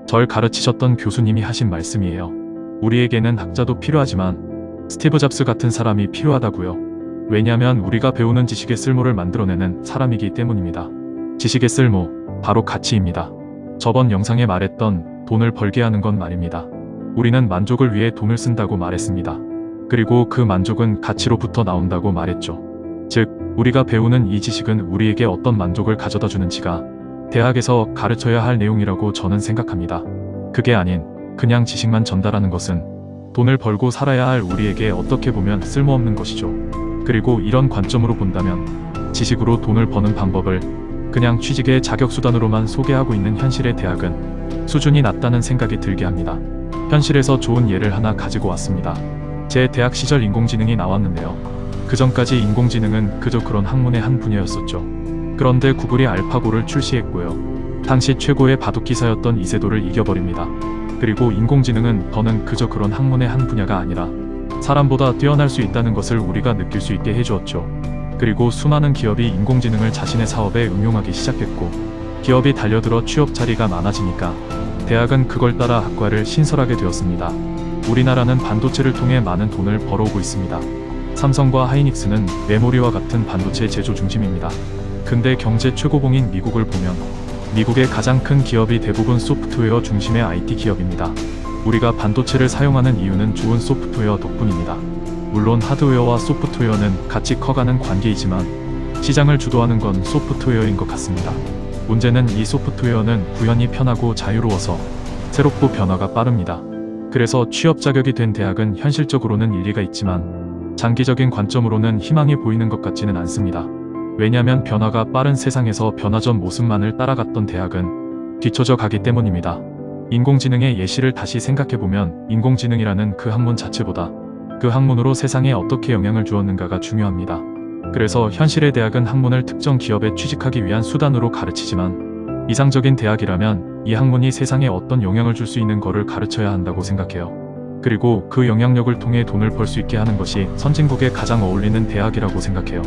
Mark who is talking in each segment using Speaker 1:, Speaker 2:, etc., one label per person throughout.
Speaker 1: 절 가르치셨던 교수님이 하신 말씀이에요. 우리에게는 학자도 필요하지만 스티브 잡스 같은 사람이 필요하다고요. 왜냐하면 우리가 배우는 지식의 쓸모를 만들어내는 사람이기 때문입니다. 지식의 쓸모, 바로 가치입니다. 저번 영상에 말했던 돈을 벌게 하는 건 말입니다. 우리는 만족을 위해 돈을 쓴다고 말했습니다. 그리고 그 만족은 가치로부터 나온다고 말했죠. 즉, 우리가 배우는 이 지식은 우리에게 어떤 만족을 가져다 주는지가 대학에서 가르쳐야 할 내용이라고 저는 생각합니다. 그게 아닌 그냥 지식만 전달하는 것은 돈을 벌고 살아야 할 우리에게 어떻게 보면 쓸모없는 것이죠. 그리고 이런 관점으로 본다면 지식으로 돈을 버는 방법을 그냥 취직의 자격수단으로만 소개하고 있는 현실의 대학은 수준이 낮다는 생각이 들게 합니다. 현실에서 좋은 예를 하나 가지고 왔습니다. 제 대학 시절 인공지능이 나왔는데요. 그 전까지 인공지능은 그저 그런 학문의 한 분야였었죠. 그런데 구글이 알파고를 출시했고요. 당시 최고의 바둑기사였던 이세돌을 이겨버립니다. 그리고 인공지능은 더는 그저 그런 학문의 한 분야가 아니라 사람보다 뛰어날 수 있다는 것을 우리가 느낄 수 있게 해주었죠. 그리고 수많은 기업이 인공지능을 자신의 사업에 응용하기 시작했고 기업이 달려들어 취업 자리가 많아지니까 대학은 그걸 따라 학과를 신설하게 되었습니다. 우리나라는 반도체를 통해 많은 돈을 벌어오고 있습니다. 삼성과 하이닉스는 메모리와 같은 반도체 제조 중심입니다. 근데 경제 최고봉인 미국을 보면 미국의 가장 큰 기업이 대부분 소프트웨어 중심의 IT 기업입니다. 우리가 반도체를 사용하는 이유는 좋은 소프트웨어 덕분입니다. 물론 하드웨어와 소프트웨어는 같이 커가는 관계이지만 시장을 주도하는 건 소프트웨어인 것 같습니다. 문제는 이 소프트웨어는 구현이 편하고 자유로워서 새롭고 변화가 빠릅니다. 그래서 취업 자격이 된 대학은 현실적으로는 일리가 있지만 장기적인 관점으로는 희망이 보이는 것 같지는 않습니다. 왜냐하면 변화가 빠른 세상에서 변화전 모습만을 따라갔던 대학은 뒤처져 가기 때문입니다. 인공지능의 예시를 다시 생각해보면 인공지능이라는 그 학문 자체보다 그 학문으로 세상에 어떻게 영향을 주었는가가 중요합니다. 그래서 현실의 대학은 학문을 특정 기업에 취직하기 위한 수단으로 가르치지만 이상적인 대학이라면 이 학문이 세상에 어떤 영향을 줄 수 있는 것을 가르쳐야 한다고 생각해요. 그리고 그 영향력을 통해 돈을 벌 수 있게 하는 것이 선진국에 가장 어울리는 대학이라고 생각해요.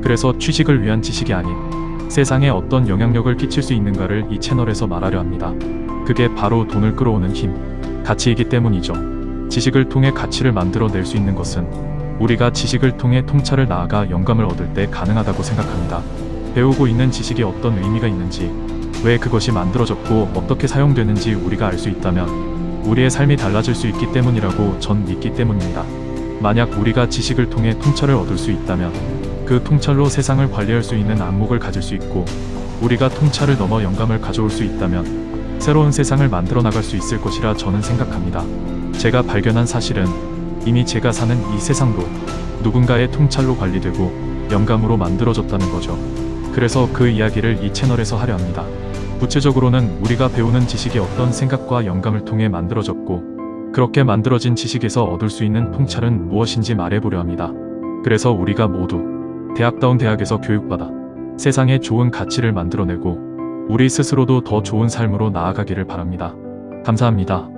Speaker 1: 그래서 취직을 위한 지식이 아닌 세상에 어떤 영향력을 끼칠 수 있는가를 이 채널에서 말하려 합니다. 그게 바로 돈을 끌어오는 힘, 가치이기 때문이죠. 지식을 통해 가치를 만들어낼 수 있는 것은 우리가 지식을 통해 통찰을 나아가 영감을 얻을 때 가능하다고 생각합니다. 배우고 있는 지식이 어떤 의미가 있는지, 왜 그것이 만들어졌고 어떻게 사용되는지 우리가 알 수 있다면 우리의 삶이 달라질 수 있기 때문이라고 전 믿기 때문입니다. 만약 우리가 지식을 통해 통찰을 얻을 수 있다면 그 통찰로 세상을 관리할 수 있는 안목을 가질 수 있고 우리가 통찰을 넘어 영감을 가져올 수 있다면 새로운 세상을 만들어 나갈 수 있을 것이라 저는 생각합니다. 제가 발견한 사실은 이미 제가 사는 이 세상도 누군가의 통찰로 관리되고 영감으로 만들어졌다는 거죠. 그래서 그 이야기를 이 채널에서 하려 합니다. 구체적으로는 우리가 배우는 지식이 어떤 생각과 영감을 통해 만들어졌고 그렇게 만들어진 지식에서 얻을 수 있는 통찰은 무엇인지 말해보려 합니다. 그래서 우리가 모두 대학다운 대학에서 교육받아 세상에 좋은 가치를 만들어내고 우리 스스로도 더 좋은 삶으로 나아가기를 바랍니다. 감사합니다.